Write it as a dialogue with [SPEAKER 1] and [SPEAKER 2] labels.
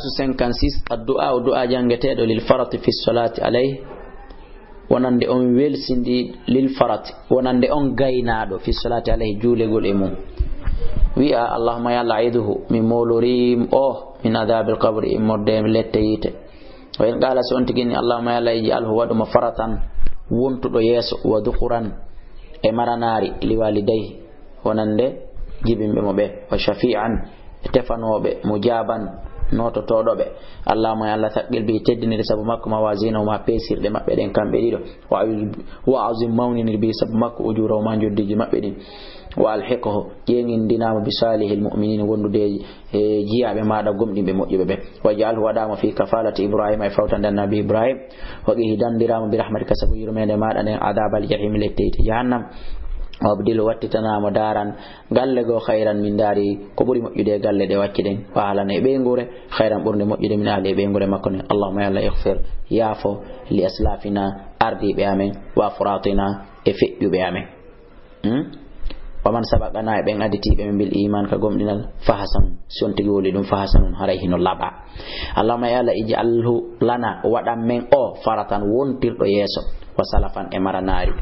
[SPEAKER 1] درس 56 الدعاء دعاء جانغتيدو للفرط في الصلاة عليه wonande on welsindi lil farati wonande on gaynado fi salati alayhi julegol e mum wi'a allahumma ya la'iduhu min mawlurim min adhabil qabri modde lette yite wa in qala so on tigini allahumma ya laiji alhu waduma faratan wontudo yeso wa dhukuran e maranari liwalidayhi wonande jibimbe mo be wa shafi'an tefanobe mujaban noto todobe allahumma ya allah taqil bi teddinire sabu makko mawazina ma pesirde mabbe den kambe dido wa azim mawnini bi sabu makko ujuro ma joddiji mabbe din wa alhiqhu yengin dinama bi salihil mu'minin wondude jiyabe maada gomdimbe mojjube be waj'alhu wadama fi kafalati ibrahim ay fawtan dan nabi ibrahim wa hidandirama bi rahmatika sabu yurmede maada den adabal jahim letteyte jahannam wabdil wattitana mo daran galle go khairan min dari ko buri mojjude galle de wacciden waalane be ngure khairan burde mojjude min ale be ngure makko ne allahumma ya allah ighfir yafo li aslafina ardi be amen wa furatina e fejjube amen waman sabaqana be ngaditi be bil iman ka gomdinal fahasan sontigi woli dum fahasanun harayhino laba allahumma ya allah ij'alhu lana wadam men o faratan wontirdo yeso wa salafan e maranari